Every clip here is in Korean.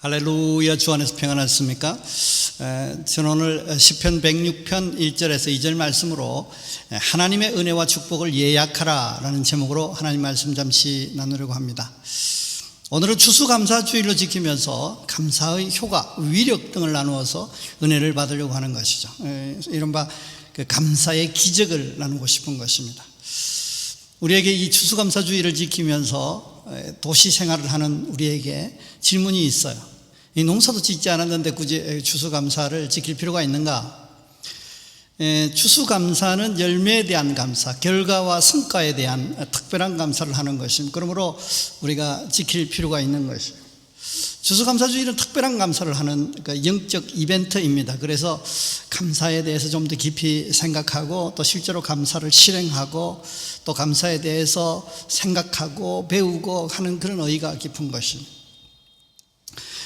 할렐루야. 주 안에서 평안하셨습니까? 저는 오늘 시편 106편 1절에서 2절 말씀으로 하나님의 은혜와 축복을 예약하라 라는 제목으로 하나님 말씀 잠시 나누려고 합니다. 오늘은 추수감사주일로 지키면서 감사의 효과, 위력 등을 나누어서 은혜를 받으려고 하는 것이죠. 이른바 감사의 기적을 나누고 싶은 것입니다. 우리에게 이 추수감사주의를 지키면서 도시 생활을 하는 우리에게 질문이 있어요. 이 농사도 짓지 않았는데 굳이 추수감사를 지킬 필요가 있는가? 추수감사는 열매에 대한 감사, 결과와 성과에 대한 특별한 감사를 하는 것입니다. 그러므로 우리가 지킬 필요가 있는 것입니다. 추수감사주의는 특별한 감사를 하는 영적 이벤트입니다. 그래서 감사에 대해서 좀 더 깊이 생각하고 또 실제로 감사를 실행하고 또 감사에 대해서 생각하고 배우고 하는 그런 의의가 깊은 것입니다.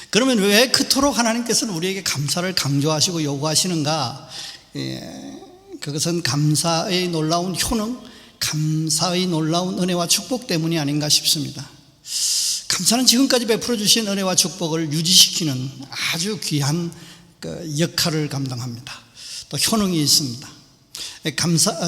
그러면 왜 그토록 하나님께서는 우리에게 감사를 강조하시고 요구하시는가? 그것은 감사의 놀라운 효능, 감사의 놀라운 은혜와 축복 때문이 아닌가 싶습니다. 감사는 지금까지 베풀어 주신 은혜와 축복을 유지시키는 아주 귀한 역할을 감당합니다. 또 효능이 있습니다.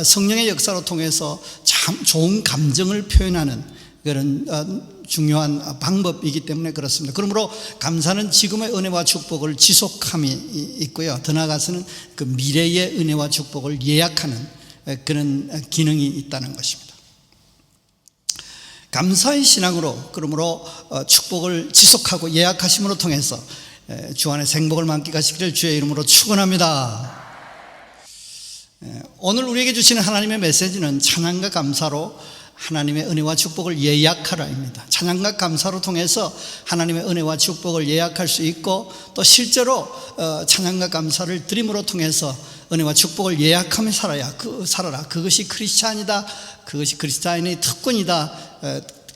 성령의 역사로 통해서 참 좋은 감정을 표현하는 그런 중요한 방법이기 때문에 그렇습니다. 그러므로 감사는 지금의 은혜와 축복을 지속함이 있고요. 더 나아가서는 그 미래의 은혜와 축복을 예약하는 그런 기능이 있다는 것입니다. 감사의 신앙으로 그러므로 축복을 지속하고 예약하심으로 통해서 주 안에 행복을 만끽하시기를 주의 이름으로 축원합니다. 오늘 우리에게 주시는 하나님의 메시지는 찬양과 감사로 하나님의 은혜와 축복을 예약하라입니다. 찬양과 감사로 통해서 하나님의 은혜와 축복을 예약할 수 있고 또 실제로 찬양과 감사를 드림으로 통해서 은혜와 축복을 예약하며 살아라. 그것이 크리스찬이다. 그것이 크리스찬의 특권이다.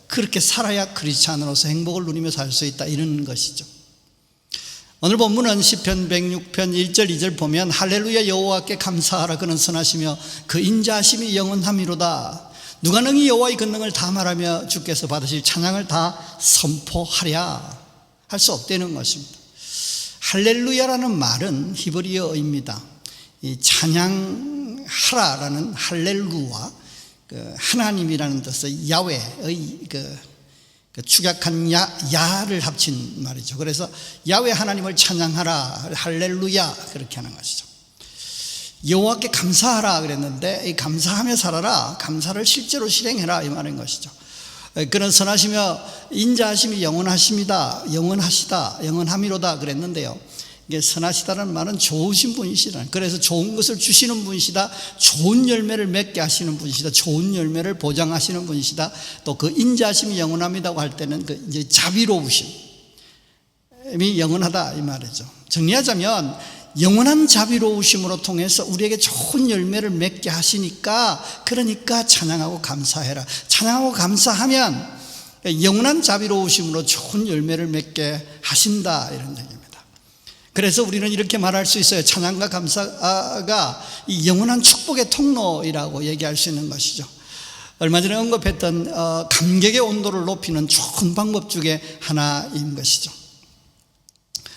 그렇게 살아야 크리스찬으로서 행복을 누리며 살 수 있다. 이런 것이죠. 오늘 본문은 시편 106편 1절 2절 보면 할렐루야 여호와께 감사하라. 그는 선하시며 그 인자하심이 영원함이로다. 누가 능히 여호와의 권능을 다 말하며 주께서 받으실 찬양을 다 선포하랴. 할 수 없다는 것입니다. 할렐루야라는 말은 히브리어입니다. 이 찬양하라라는 할렐루와 하나님이라는 뜻의 야훼의 축약한 야를 합친 말이죠. 그래서 야훼 하나님을 찬양하라, 할렐루야 그렇게 하는 것이죠. 여호와께 감사하라 그랬는데 이 감사하며 살아라, 감사를 실제로 실행해라 이 말인 것이죠. 그는 선하시며 인자하심이 영원하십니다. 영원함이로다 그랬는데요. 이게 선하시다는 말은 좋으신 분이시다. 그래서 좋은 것을 주시는 분이시다. 좋은 열매를 맺게 하시는 분이시다. 좋은 열매를 보장하시는 분이시다. 또 그 인자하심이 영원합니다고 할 때는 그 이제 자비로우심이 영원하다 이 말이죠. 정리하자면 영원한 자비로우심으로 통해서 우리에게 좋은 열매를 맺게 하시니까 그러니까 찬양하고 감사해라. 찬양하고 감사하면 영원한 자비로우심으로 좋은 열매를 맺게 하신다 이런 얘기입니다. 그래서 우리는 이렇게 말할 수 있어요. 찬양과 감사가 이 영원한 축복의 통로이라고 얘기할 수 있는 것이죠. 얼마 전에 언급했던 감격의 온도를 높이는 좋은 방법 중에 하나인 것이죠.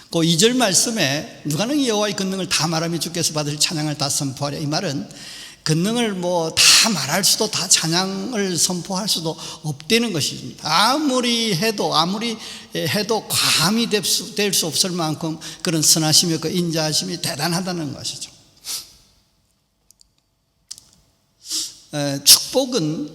그 2절 말씀에 누가 능히 여호와의 권능을 다 말하며 주께서 받으실 찬양을 다 선포하랴. 이 말은 권능을 뭐 다 말할 수도 다 찬양을 선포할 수도 없다는 것입니다. 아무리 해도 과함이 될 수 없을 만큼 그런 선하심이 그 인자하심이 대단하다는 것이죠. 축복은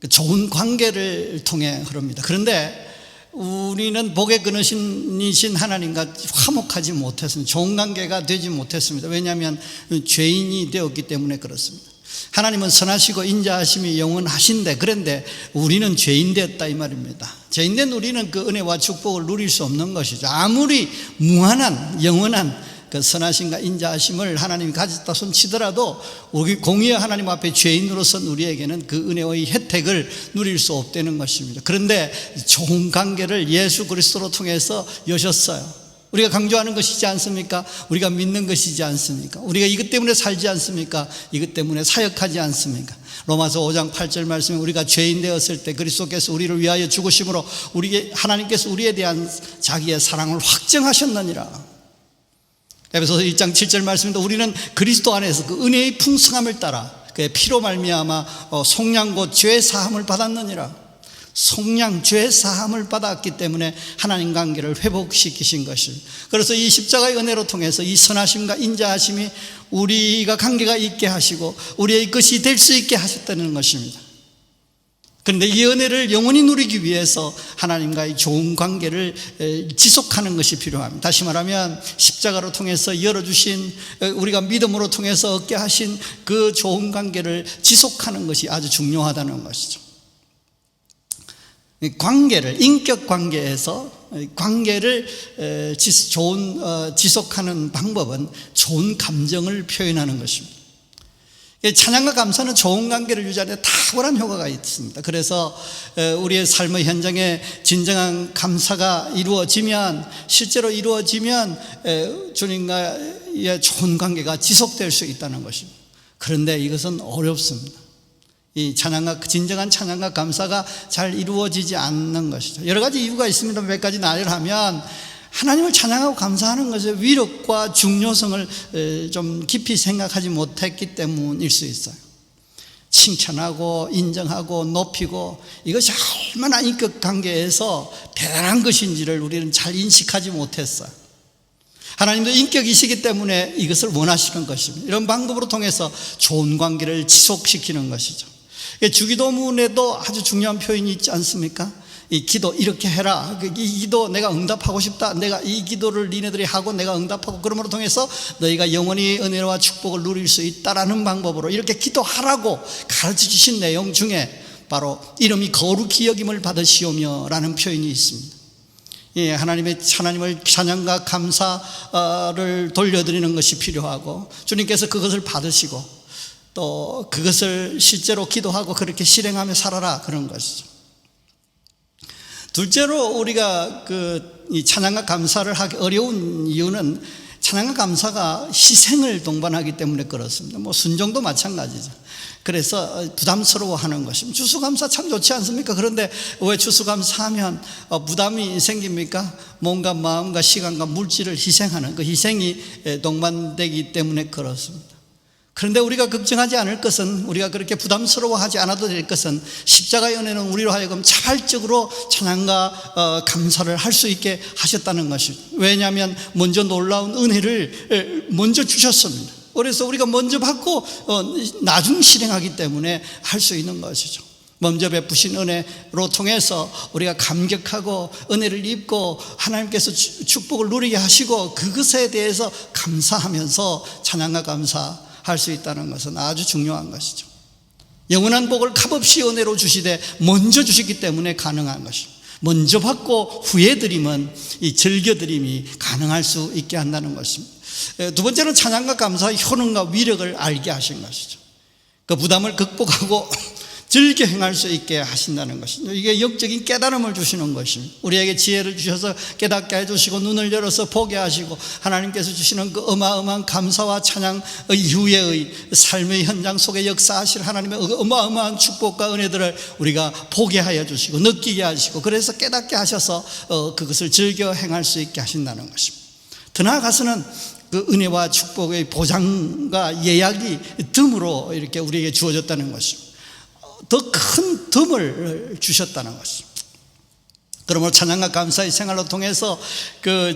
좋은 관계를 통해 흐릅니다. 그런데 우리는 복의 근원이신 하나님과 화목하지 못했습니다. 좋은 관계가 되지 못했습니다. 왜냐하면 죄인이 되었기 때문에 그렇습니다. 하나님은 선하시고 인자하심이 영원하신데 그런데 우리는 죄인 되었다 이 말입니다. 죄인 된 우리는 그 은혜와 축복을 누릴 수 없는 것이죠. 아무리 무한한 영원한 그 선하심과 인자하심을 하나님이 가졌다 손치더라도 우리 공의의 하나님 앞에 죄인으로선 우리에게는 그 은혜의 혜택을 누릴 수 없다는 것입니다. 그런데 좋은 관계를 예수 그리스도로 통해서 여셨어요. 우리가 강조하는 것이지 않습니까? 우리가 믿는 것이지 않습니까? 우리가 이것 때문에 살지 않습니까? 이것 때문에 사역하지 않습니까? 로마서 5장 8절 말씀에 우리가 죄인 되었을 때 그리스도께서 우리를 위하여 죽으심으로 하나님께서 우리에 대한 자기의 사랑을 확정하셨느니라. 에베소서 1장 7절 말씀인데 우리는 그리스도 안에서 그 은혜의 풍성함을 따라 그의 피로 말미암아 속량 곧 죄 사함을 받았느니라. 속량 죄 사함을 받았기 때문에 하나님 관계를 회복시키신 것이, 그래서 이 십자가의 은혜로 통해서 이 선하심과 인자하심이 우리가 관계가 있게 하시고 우리의 것이 될 수 있게 하셨다는 것입니다. 그런데 이 은혜를 영원히 누리기 위해서 하나님과의 좋은 관계를 지속하는 것이 필요합니다. 다시 말하면 십자가로 통해서 열어주신, 우리가 믿음으로 통해서 얻게 하신 그 좋은 관계를 지속하는 것이 아주 중요하다는 것이죠. 관계를, 인격 관계에서 관계를 지속하는 방법은 좋은 감정을 표현하는 것입니다. 찬양과 감사는 좋은 관계를 유지하는 데 탁월한 효과가 있습니다. 그래서 우리의 삶의 현장에 진정한 감사가 이루어지면, 실제로 이루어지면 주님과의 좋은 관계가 지속될 수 있다는 것입니다. 그런데 이것은 어렵습니다. 이 진정한 찬양과 감사가 잘 이루어지지 않는 것이죠. 여러 가지 이유가 있습니다. 몇 가지 나열하면, 하나님을 찬양하고 감사하는 것의 위력과 중요성을 좀 깊이 생각하지 못했기 때문일 수 있어요. 칭찬하고 인정하고 높이고 이것이 얼마나 인격 관계에서 대단한 것인지를 우리는 잘 인식하지 못했어요. 하나님도 인격이시기 때문에 이것을 원하시는 것입니다. 이런 방법으로 통해서 좋은 관계를 지속시키는 것이죠. 주기도문에도 아주 중요한 표현이 있지 않습니까? 이 기도 이렇게 해라, 이 기도 내가 응답하고 싶다, 내가 이 기도를 니네들이 하고 내가 응답하고 그러므로 통해서 너희가 영원히 은혜와 축복을 누릴 수 있다라는 방법으로 이렇게 기도하라고 가르쳐 주신 내용 중에 바로 이름이 거룩히 여김을 받으시오며 라는 표현이 있습니다. 예, 하나님을 찬양과 감사를 돌려드리는 것이 필요하고, 주님께서 그것을 받으시고 또 그것을 실제로 기도하고 그렇게 실행하며 살아라, 그런 것이죠. 둘째로 우리가 이 찬양과 감사를 하기 어려운 이유는 찬양과 감사가 희생을 동반하기 때문에 그렇습니다. 순종도 마찬가지죠. 그래서 부담스러워하는 것입니다. 추수감사 참 좋지 않습니까? 그런데 왜 추수감사하면 부담이 생깁니까? 몸과 마음과 시간과 물질을 희생하는 그 희생이 동반되기 때문에 그렇습니다. 그런데 우리가 걱정하지 않을 것은, 우리가 그렇게 부담스러워하지 않아도 될 것은, 십자가의 은혜는 우리로 하여금 자발적으로 찬양과 감사를 할 수 있게 하셨다는 것이죠. 왜냐하면 먼저 놀라운 은혜를 먼저 주셨습니다. 그래서 우리가 먼저 받고 나중 실행하기 때문에 할 수 있는 것이죠. 먼저 베푸신 은혜로 통해서 우리가 감격하고 은혜를 입고 하나님께서 축복을 누리게 하시고 그것에 대해서 감사하면서 찬양과 감사 할 수 있다는 것은 아주 중요한 것이죠. 영원한 복을 값없이 은혜로 주시되 먼저 주시기 때문에 가능한 것입니다. 먼저 받고 후에 드리면 이 즐겨드림이 가능할 수 있게 한다는 것입니다. 두 번째는 찬양과 감사의 효능과 위력을 알게 하신 것이죠. 그 부담을 극복하고 즐겨 행할 수 있게 하신다는 것입니다. 이게 영적인 깨달음을 주시는 것입니다. 우리에게 지혜를 주셔서 깨닫게 해주시고 눈을 열어서 보게 하시고 하나님께서 주시는 그 어마어마한 감사와 찬양 이후의 삶의 현장 속에 역사하실 하나님의 어마어마한 축복과 은혜들을 우리가 보게 하여 주시고 느끼게 하시고, 그래서 깨닫게 하셔서 그것을 즐겨 행할 수 있게 하신다는 것입니다. 더 나아가서는 그 은혜와 축복의 보장과 예약이 덤으로 이렇게 우리에게 주어졌다는 것입니다. 더 큰 덤을 주셨다는 것입니다. 그러므로 찬양과 감사의 생활로 통해서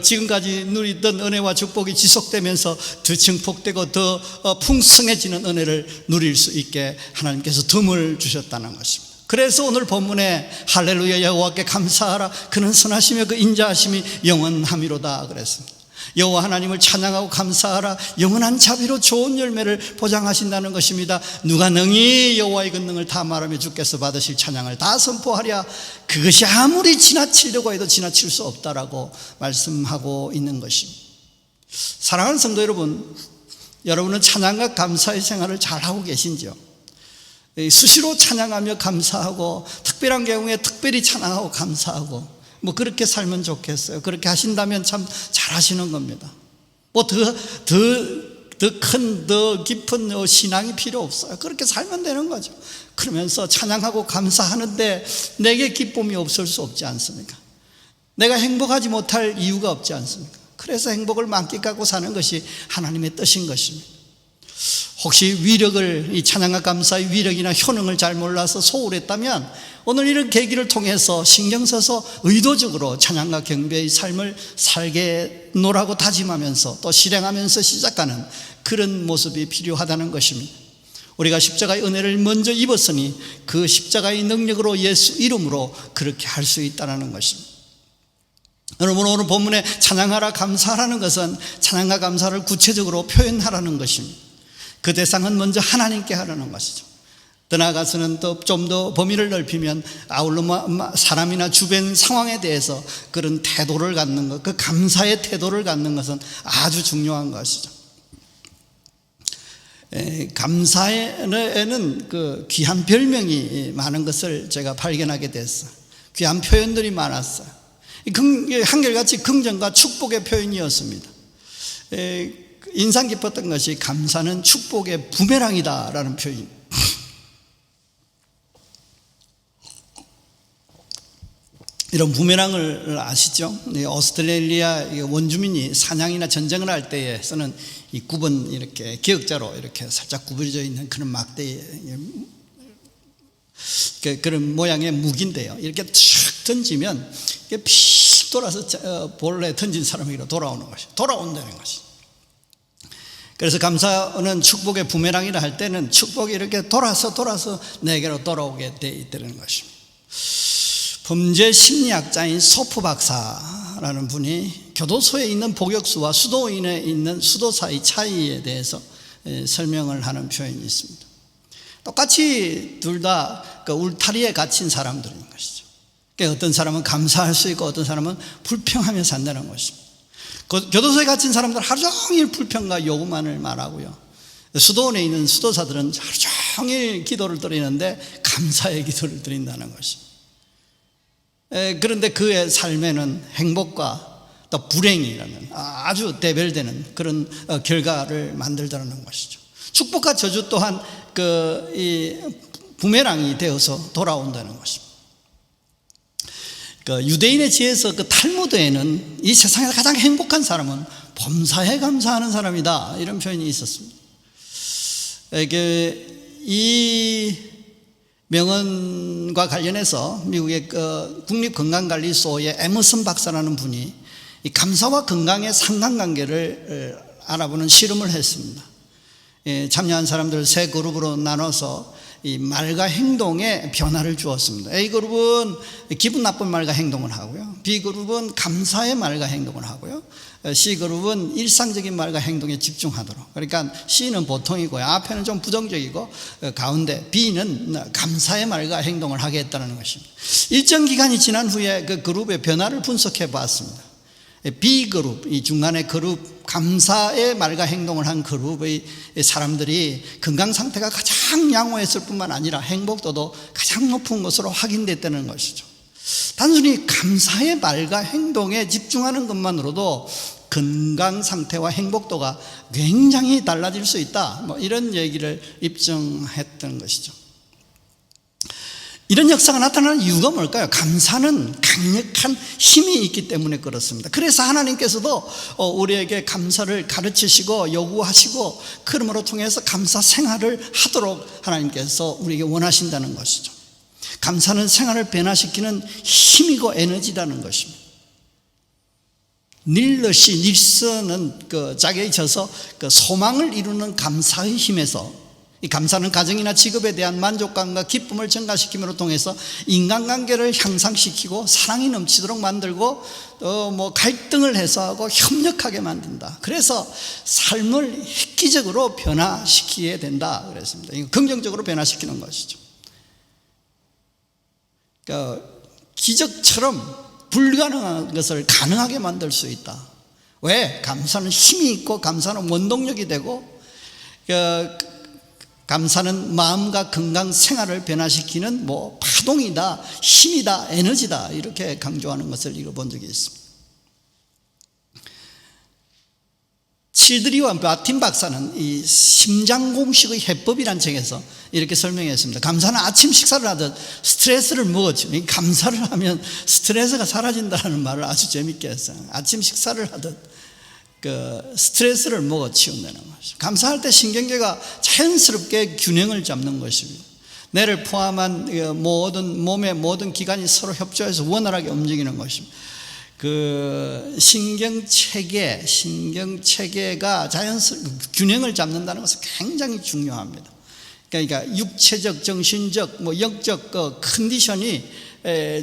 지금까지 누리던 은혜와 축복이 지속되면서 더 증폭되고 더 풍성해지는 은혜를 누릴 수 있게 하나님께서 덤을 주셨다는 것입니다. 그래서 오늘 본문에 할렐루야 여호와께 감사하라, 그는 선하시며 그 인자하심이 영원함이로다 그랬습니다. 여호와 하나님을 찬양하고 감사하라, 영원한 자비로 좋은 열매를 보장하신다는 것입니다. 누가 능히 여호와의 권능을 다 말하며 주께서 받으실 찬양을 다 선포하랴, 그것이 아무리 지나치려고 해도 지나칠 수 없다라고 말씀하고 있는 것입니다. 사랑하는 성도 여러분, 여러분은 찬양과 감사의 생활을 잘하고 계신지요? 수시로 찬양하며 감사하고 특별한 경우에 특별히 찬양하고 감사하고 그렇게 살면 좋겠어요. 그렇게 하신다면 참 잘하시는 겁니다. 더 더 큰, 더 깊은 신앙이 필요 없어요. 그렇게 살면 되는 거죠. 그러면서 찬양하고 감사하는데 내게 기쁨이 없을 수 없지 않습니까? 내가 행복하지 못할 이유가 없지 않습니까? 그래서 행복을 만끽하고 사는 것이 하나님의 뜻인 것입니다. 혹시 위력을, 이 찬양과 감사의 위력이나 효능을 잘 몰라서 소홀했다면 오늘 이런 계기를 통해서 신경 써서 의도적으로 찬양과 경배의 삶을 살게노라고 다짐하면서 또 실행하면서 시작하는 그런 모습이 필요하다는 것입니다. 우리가 십자가의 은혜를 먼저 입었으니 그 십자가의 능력으로 예수 이름으로 그렇게 할 수 있다는 것입니다. 여러분, 오늘 본문에 찬양하라 감사하라는 것은 찬양과 감사를 구체적으로 표현하라는 것입니다. 그 대상은 먼저 하나님께 하라는 것이죠. 더 나아가서는 또 좀 더 범위를 넓히면 아울러 사람이나 주변 상황에 대해서 그런 태도를 갖는 것, 그 감사의 태도를 갖는 것은 아주 중요한 것이죠. 감사에는 그 귀한 별명이 많은 것을 제가 발견하게 됐어요. 귀한 표현들이 많았어요. 한결같이 긍정과 축복의 표현이었습니다. 인상 깊었던 것이 감사는 축복의 부메랑이다라는 표현. 이런 부메랑을 아시죠? 오스트레일리아 원주민이 사냥이나 전쟁을 할 때에서는 이 굽은 이렇게 기역자로 이렇게 살짝 구부러져 있는 그런 막대 그런 모양의 무기인데요. 이렇게 촥 던지면 이게 픽 돌아서 본래 던진 사람에게로 돌아오는 것이, 돌아온다는 것이. 그래서 감사는 축복의 부메랑이라 할 때는 축복이 이렇게 돌아서 내게로 돌아오게 돼 있다는 것입니다. 범죄 심리학자인 소프 박사라는 분이 교도소에 있는 복역수와 수도인에 있는 수도사의 차이에 대해서 설명을 하는 표현이 있습니다. 똑같이 둘 다 울타리에 갇힌 사람들인 것이죠. 그러니까 어떤 사람은 감사할 수 있고 어떤 사람은 불평하며 산다는 것입니다. 교도소에 갇힌 사람들은 하루 종일 불평과 요구만을 말하고요, 수도원에 있는 수도사들은 하루 종일 기도를 드리는데 감사의 기도를 드린다는 것입니다. 그런데 그의 삶에는 행복과 또 불행이라는 아주 대별되는 그런 결과를 만들더라는 것이죠. 축복과 저주 또한 이 부메랑이 되어서 돌아온다는 것입니다. 유대인의 지혜에서 탈무드에는 이 세상에서 가장 행복한 사람은 범사에 감사하는 사람이다, 이런 표현이 있었습니다. 이 명언과 관련해서 미국의 국립건강관리소의 에머슨 박사라는 분이 이 감사와 건강의 상관관계를 알아보는 실험을 했습니다. 참여한 사람들을 세 그룹으로 나눠서 이 말과 행동에 변화를 주었습니다. A그룹은 기분 나쁜 말과 행동을 하고요, B그룹은 감사의 말과 행동을 하고요, C그룹은 일상적인 말과 행동에 집중하도록. 그러니까 C는 보통이고요, 앞에는 좀 부정적이고 가운데 B는 감사의 말과 행동을 하겠다는 것입니다. 일정 기간이 지난 후에 그 그룹의 변화를 분석해 봤습니다. B그룹, 이 중간의 그룹, 감사의 말과 행동을 한 그룹의 사람들이 건강 상태가 가장 양호했을 뿐만 아니라 행복도도 가장 높은 것으로 확인됐다는 것이죠. 단순히 감사의 말과 행동에 집중하는 것만으로도 건강 상태와 행복도가 굉장히 달라질 수 있다, 이런 얘기를 입증했던 것이죠. 이런 역사가 나타나는 이유가 뭘까요? 감사는 강력한 힘이 있기 때문에 그렇습니다. 그래서 하나님께서도 우리에게 감사를 가르치시고 요구하시고 그러므로 통해서 감사 생활을 하도록 하나님께서 우리에게 원하신다는 것이죠. 감사는 생활을 변화시키는 힘이고 에너지라는 것입니다. 닐슨은 짝에 져서 소망을 이루는 감사의 힘에서, 이 감사는 가정이나 직업에 대한 만족감과 기쁨을 증가시킴으로 통해서 인간관계를 향상시키고 사랑이 넘치도록 만들고 갈등을 해소하고 협력하게 만든다. 그래서 삶을 획기적으로 변화시키게 된다 그랬습니다. 이거 긍정적으로 변화시키는 것이죠. 그러니까 기적처럼 불가능한 것을 가능하게 만들 수 있다. 왜? 감사는 힘이 있고 감사는 원동력이 되고 감사는 마음과 건강 생활을 변화시키는 파동이다, 힘이다, 에너지다, 이렇게 강조하는 것을 읽어본 적이 있습니다. 칠드리와 마틴 박사는 이 심장공식의 해법이라는 책에서 이렇게 설명했습니다. 감사는 아침 식사를 하듯 스트레스를 먹었죠. 감사를 하면 스트레스가 사라진다는 말을 아주 재밌게 했어요. 아침 식사를 하듯 스트레스를 먹어 치운다는 것이죠. 감사할 때 신경계가 자연스럽게 균형을 잡는 것입니다. 뇌를 포함한 몸의 모든 기관이 서로 협조해서 원활하게 움직이는 것입니다. 신경체계가 자연스럽게 균형을 잡는다는 것은 굉장히 중요합니다. 그러니까 육체적, 정신적, 영적 컨디션이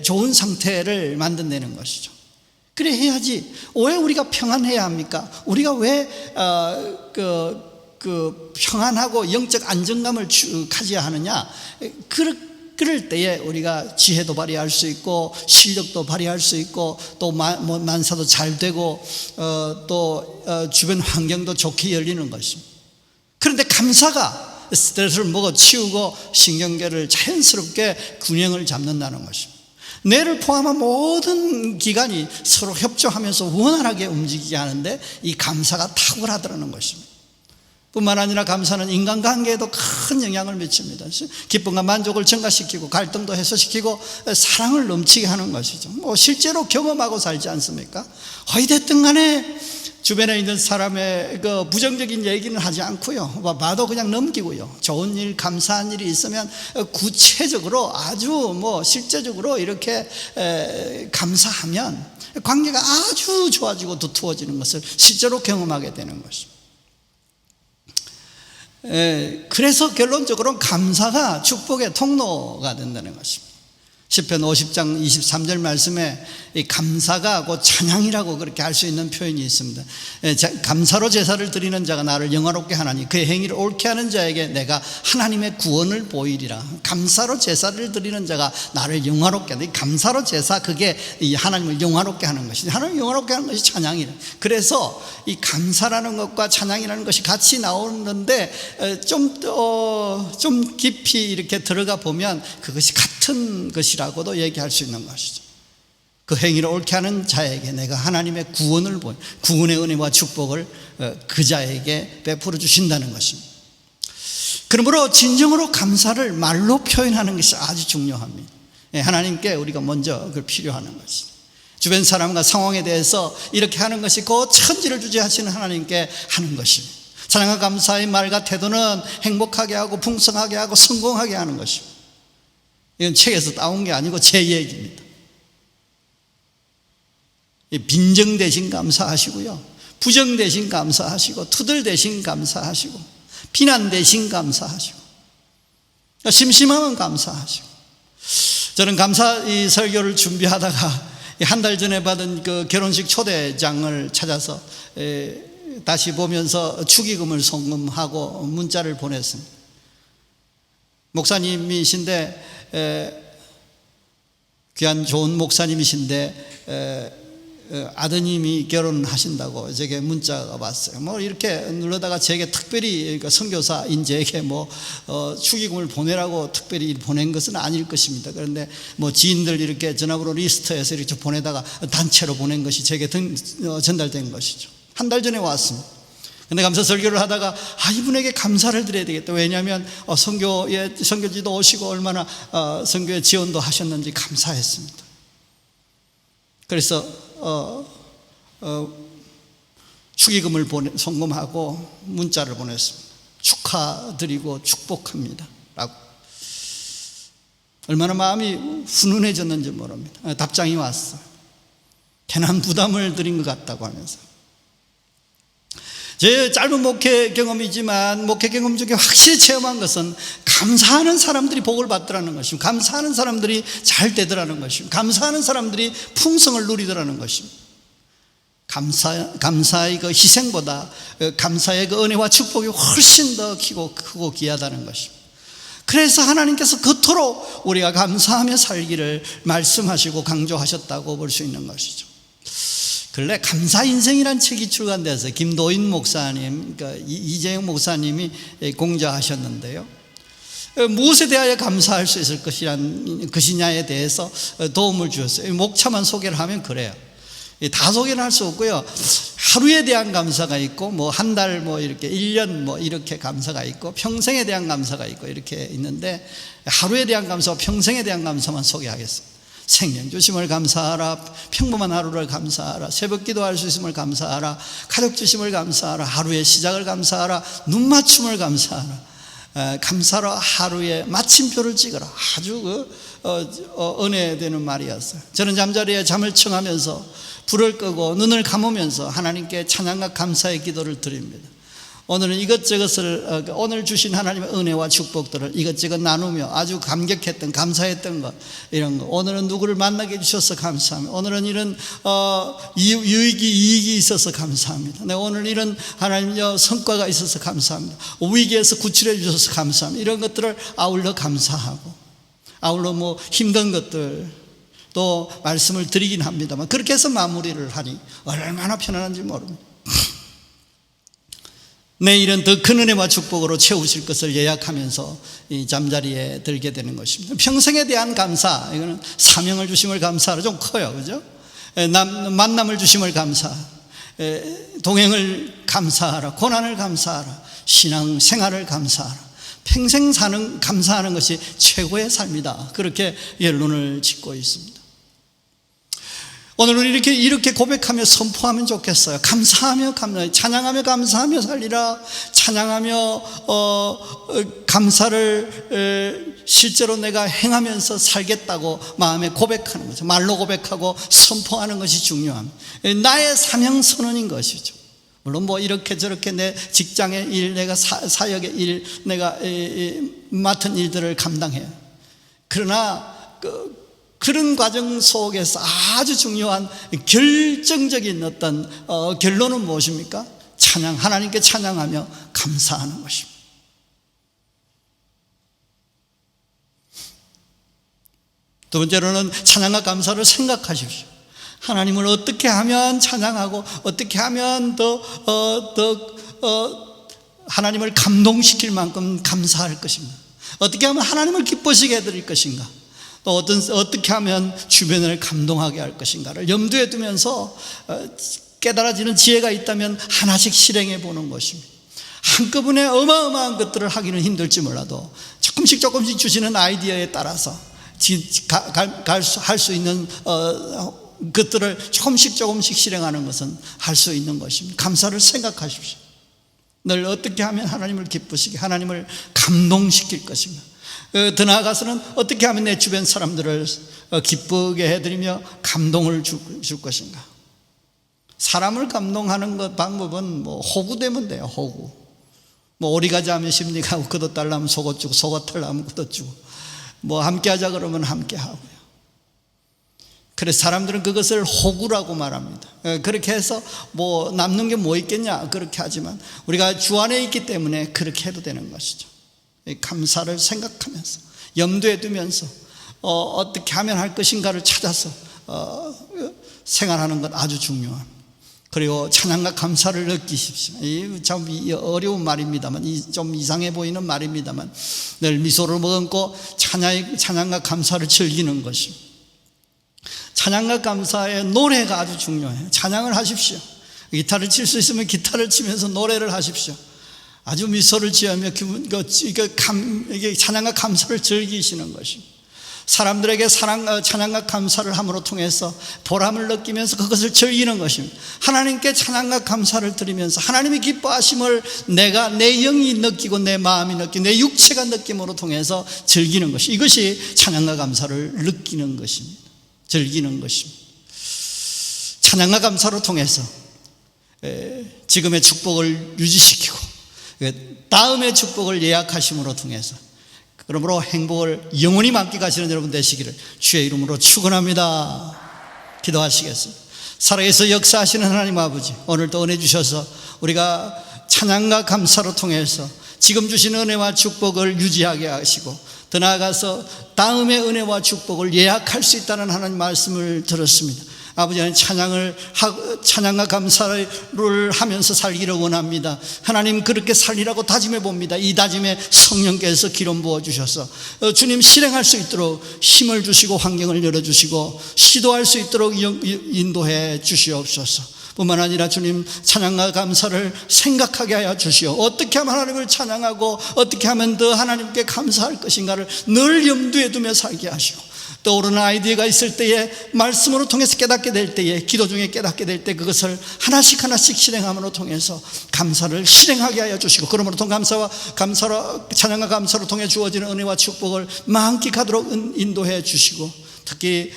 좋은 상태를 만든다는 것이죠. 그래 해야지. 왜 우리가 평안해야 합니까? 우리가 왜 평안하고 영적 안정감을 가져야 하느냐? 그럴 때에 우리가 지혜도 발휘할 수 있고 실력도 발휘할 수 있고 또 만사도 잘 되고 또 주변 환경도 좋게 열리는 것입니다. 그런데 감사가 스트레스를 먹어 치우고 신경계를 자연스럽게 균형을 잡는다는 것입니다. 뇌를 포함한 모든 기관이 서로 협조하면서 원활하게 움직이게 하는데 이 감사가 탁월하다는 것입니다. 뿐만 아니라 감사는 인간관계에도 큰 영향을 미칩니다. 기쁨과 만족을 증가시키고 갈등도 해소시키고 사랑을 넘치게 하는 것이죠. 실제로 경험하고 살지 않습니까? 어찌됐든 간에 주변에 있는 사람의 부정적인 얘기는 하지 않고요, 봐도 그냥 넘기고요, 좋은 일, 감사한 일이 있으면 구체적으로 아주 실제적으로 이렇게 감사하면 관계가 아주 좋아지고 두터워지는 것을 실제로 경험하게 되는 것입니다. 그래서 결론적으로 감사가 축복의 통로가 된다는 것입니다. 시편 50장 23절 말씀에 이 감사가 곧 찬양이라고 그렇게 할 수 있는 표현이 있습니다. 감사로 제사를 드리는 자가 나를 영화롭게 하나니 그의 행위를 옳게 하는 자에게 내가 하나님의 구원을 보이리라. 감사로 제사를 드리는 자가 나를 영화롭게 하는, 감사로 제사, 그게 하나님을 영화롭게 하는 것이지, 하나님을 영화롭게 하는 것이 찬양이라. 그래서 이 감사라는 것과 찬양이라는 것이 같이 나오는데 좀 깊이 이렇게 들어가 보면 그것이 같은 것이라고도 얘기할 수 있는 것이죠. 그 행위를 옳게 하는 자에게 내가 하나님의 구원을 구원의 은혜와 축복을 그 자에게 베풀어 주신다는 것입니다. 그러므로 진정으로 감사를 말로 표현하는 것이 아주 중요합니다. 하나님께 우리가 먼저 그걸 필요하는 것이죠. 주변 사람과 상황에 대해서 이렇게 하는 것이 곧 천지를 주재하시는 하나님께 하는 것입니다. 찬양과 감사의 말과 태도는 행복하게 하고 풍성하게 하고 성공하게 하는 것입니다. 이건 책에서 따온 게 아니고 제 얘기입니다. 빈정 대신 감사하시고요, 부정 대신 감사하시고, 투덜 대신 감사하시고, 비난 대신 감사하시고, 심심하면 감사하시고. 저는 감사 이 설교를 준비하다가 한 달 전에 받은 그 결혼식 초대장을 찾아서 다시 보면서 축의금을 송금하고 문자를 보냈습니다. 목사님이신데 귀한 좋은 목사님이신데 아드님이 결혼하신다고 제게 문자가 왔어요. 이렇게 누르다가 제게 특별히 선교사인 제게 축의금을 보내라고 특별히 보낸 것은 아닐 것입니다. 그런데 지인들 이렇게 전화번호 리스트에서 이렇게 보내다가 단체로 보낸 것이 제게 전달된 것이죠. 한 달 전에 왔습니다. 근데 감사 설교를 하다가 이분에게 감사를 드려야 되겠다. 왜냐하면 선교지도 오시고 얼마나 선교에 지원도 하셨는지 감사했습니다. 그래서 축의금을 송금하고 문자를 보냈습니다. 축하드리고 축복합니다 라고. 얼마나 마음이 훈훈해졌는지 모릅니다. 답장이 왔어요. 괜한 부담을 드린 것 같다고 하면서. 제 짧은 목회 경험이지만 목회 경험 중에 확실히 체험한 것은 감사하는 사람들이 복을 받더라는 것입니다. 감사하는 사람들이 잘 되더라는 것입니다. 감사하는 사람들이 풍성을 누리더라는 것입니다. 감사의 그 희생보다 감사의 그 은혜와 축복이 훨씬 더 크고 귀하다는 것입니다. 그래서 하나님께서 그토록 우리가 감사하며 살기를 말씀하시고 강조하셨다고 볼 수 있는 것이죠. 근래 감사 인생이란 책이 출간돼서 김도인 목사님, 그러니까 이재영 목사님이 공저하셨는데요. 무엇에 대하여 감사할 수 있을 것이냐에 대해서 도움을 주었어요. 목차만 소개를 하면 그래요. 다 소개는 할 수 없고요. 하루에 대한 감사가 있고 뭐 한 달 뭐 이렇게 1년 뭐 이렇게 감사가 있고 평생에 대한 감사가 있고 이렇게 있는데, 하루에 대한 감사와 평생에 대한 감사만 소개하겠습니다. 생명 주심을 감사하라. 평범한 하루를 감사하라. 새벽 기도할 수 있음을 감사하라. 가족 주심을 감사하라. 하루의 시작을 감사하라. 눈 맞춤을 감사하라. 감사로 하루에 마침표를 찍어라. 아주 은혜되는 말이었어요. 저는 잠자리에 잠을 청하면서 불을 끄고 눈을 감으면서 하나님께 찬양과 감사의 기도를 드립니다. 오늘은 이것저것을 오늘 주신 하나님의 은혜와 축복들을 이것저것 나누며 아주 감격했던, 감사했던 것, 이런 거. 오늘은 누구를 만나게 해주셔서 감사합니다. 오늘은 이런 이익이 있어서 감사합니다. 네, 오늘 이런 하나님의 성과가 있어서 감사합니다. 위기에서 구출해 주셔서 감사합니다. 이런 것들을 아울러 감사하고, 아울러 뭐 힘든 것들 또 말씀을 드리긴 합니다만, 그렇게 해서 마무리를 하니 얼마나 편안한지 모릅니다. 내일은 더 큰 은혜와 축복으로 채우실 것을 예약하면서 이 잠자리에 들게 되는 것입니다. 평생에 대한 감사, 이거는 사명을 주심을 감사하라. 좀 커요, 그죠? 만남을 주심을 감사, 동행을 감사하라. 고난을 감사하라. 신앙 생활을 감사하라. 평생 감사하는 것이 최고의 삶이다. 그렇게 결론을 짓고 있습니다. 오늘은 이렇게 고백하며 선포하면 좋겠어요. 감사하며 찬양하며 감사하며 살리라. 찬양하며 감사를 실제로 내가 행하면서 살겠다고 마음에 고백하는 거죠. 말로 고백하고 선포하는 것이 중요합니다. 나의 사명 선언인 것이죠. 물론 뭐 이렇게 저렇게 내 직장의 일, 내가 사역의 일, 내가 맡은 일들을 감당해요. 그러나 그런 과정 속에서 아주 중요한 결정적인 어떤 결론은 무엇입니까? 하나님께 찬양하며 감사하는 것입니다. 두 번째로는 찬양과 감사를 생각하십시오. 하나님을 어떻게 하면 찬양하고 어떻게 하면 더 하나님을 감동시킬 만큼 감사할 것인가? 어떻게 하면 하나님을 기뻐지게 해드릴 것인가? 또 어떻게 하면 주변을 감동하게 할 것인가를 염두에 두면서 깨달아지는 지혜가 있다면 하나씩 실행해 보는 것입니다. 한꺼번에 어마어마한 것들을 하기는 힘들지 몰라도 조금씩 주시는 아이디어에 따라서 할 수 있는 것들을 조금씩 실행하는 것은 할 수 있는 것입니다. 감사를 생각하십시오. 늘 어떻게 하면 하나님을 기쁘시게, 하나님을 감동시킬 것인가. 더 나아가서는 어떻게 하면 내 주변 사람들을 기쁘게 해드리며 감동을 줄 것인가. 사람을 감동하는 것 방법은 뭐 호구되면 돼요. 호구. 뭐 오리가지 하면 심리가고 걷어 달라면 속옷 주고, 속옷 달라면 걷어 주고, 뭐 함께 하자 그러면 함께 하고요. 그래서 사람들은 그것을 호구라고 말합니다. 그렇게 해서 뭐 남는 게 뭐 있겠냐 그렇게 하지만 우리가 주 안에 있기 때문에 그렇게 해도 되는 것이죠. 감사를 생각하면서 염두에 두면서 어떻게 하면 할 것인가를 찾아서 생활하는 것 아주 중요합니다. 그리고 찬양과 감사를 느끼십시오. 참 어려운 말입니다만, 좀 이상해 보이는 말입니다만, 늘 미소를 머금고 찬양과 감사를 즐기는 것입니다. 찬양과 감사의 노래가 아주 중요해요. 찬양을 하십시오. 기타를 칠 수 있으면 기타를 치면서 노래를 하십시오. 아주 미소를 지으며 이게 찬양과 감사를 즐기시는 것입니다. 사람들에게 찬양과 감사를 함으로 통해서 보람을 느끼면서 그것을 즐기는 것입니다. 하나님께 찬양과 감사를 드리면서 하나님이 기뻐하심을 내 영이 느끼고 내 마음이 느끼고 내 육체가 느낌으로 통해서 즐기는 것이, 이것이 찬양과 감사를 느끼는 것입니다. 즐기는 것입니다. 찬양과 감사로 통해서 지금의 축복을 유지시키고 다음의 축복을 예약하심으로 통해서, 그러므로 행복을 영원히 만끽하시는 여러분 되시기를 주의 이름으로 축원합니다. 기도하시겠습니다. 살아계서 역사하시는 하나님 아버지, 오늘도 은혜 주셔서 우리가 찬양과 감사로 통해서 지금 주신 은혜와 축복을 유지하게 하시고 더 나아가서 다음의 은혜와 축복을 예약할 수 있다는 하나님 말씀을 들었습니다. 아버지, 찬양과 감사를 하면서 살기를 원합니다. 하나님, 그렇게 살리라고 다짐해 봅니다. 이 다짐에 성령께서 기름 부어주셔서 주님 실행할 수 있도록 힘을 주시고 환경을 열어주시고 시도할 수 있도록 인도해 주시옵소서. 뿐만 아니라 주님 찬양과 감사를 생각하게 하여 주시오. 어떻게 하면 하나님을 찬양하고 어떻게 하면 더 하나님께 감사할 것인가를 늘 염두에 두며 살게 하시고, 떠오르는 아이디어가 있을 때에 말씀으로 통해서 깨닫게 될 때에, 기도 중에 깨닫게 될 때 그것을 하나씩 하나씩 실행함으로 통해서 감사를 실행하게 하여 주시고, 그러므로 감사로 찬양과 감사로 통해 주어지는 은혜와 축복을 만끽하도록 인도해 주시고, 특히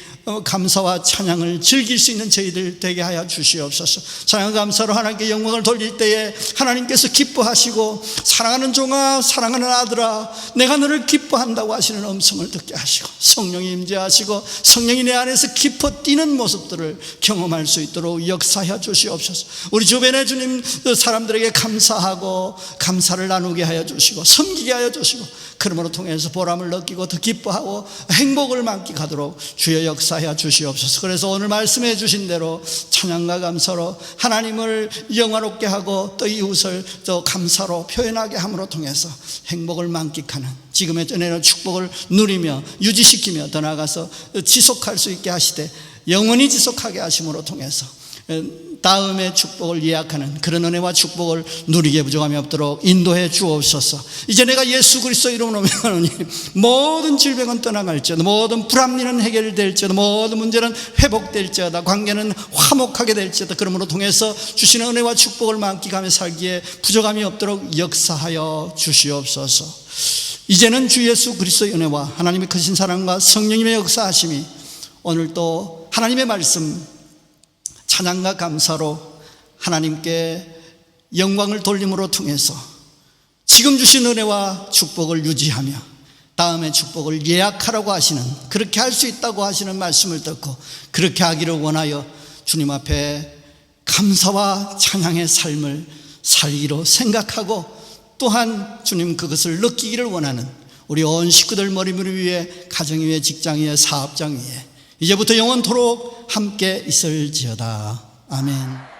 감사와 찬양을 즐길 수 있는 저희들 되게 하여 주시옵소서. 찬양과 감사로 하나님께 영광을 돌릴 때에 하나님께서 기뻐하시고, 사랑하는 종아, 사랑하는 아들아, 내가 너를 기뻐한다고 하시는 음성을 듣게 하시고, 성령이 임재하시고 성령이 내 안에서 기뻐 뛰는 모습들을 경험할 수 있도록 역사하여 주시옵소서. 우리 주변에 주님 사람들에게 감사하고 감사를 나누게 하여 주시고 섬기게 하여 주시고, 그러므로 통해서 보람을 느끼고 더 기뻐하고 행복을 만끽하도록 주여 역사하여 주시옵소서. 그래서 오늘 말씀해 주신 대로 찬양과 감사로 하나님을 영화롭게 하고 또 이웃을 또 감사로 표현하게 함으로 통해서 행복을 만끽하는, 지금의 은혜의 축복을 누리며 유지시키며 더 나아가서 지속할 수 있게 하시되 영원히 지속하게 하심으로 통해서 다음의 축복을 예약하는 그런 은혜와 축복을 누리게 부족함이 없도록 인도해 주옵소서. 이제 내가 예수 그리스도 이름으로 명하노니 모든 질병은 떠나갈지어다, 모든 불합리는 해결될지어다, 모든 문제는 회복될지어다, 관계는 화목하게 될지어다. 그러므로 통해서 주시는 은혜와 축복을 만끽하며 살기에 부족함이 없도록 역사하여 주시옵소서. 이제는 주 예수 그리스도의 은혜와 하나님의 크신 사랑과 성령님의 역사하심이 오늘 또 하나님의 말씀 찬양과 감사로 하나님께 영광을 돌림으로 통해서 지금 주신 은혜와 축복을 유지하며 다음의 축복을 예약하라고 하시는, 그렇게 할 수 있다고 하시는 말씀을 듣고 그렇게 하기를 원하여 주님 앞에 감사와 찬양의 삶을 살기로 생각하고, 또한 주님 그것을 느끼기를 원하는 우리 온 식구들 머리무리 위에, 가정 위에, 직장 위에, 사업장 위에 이제부터 영원토록 함께 있을지어다. 아멘.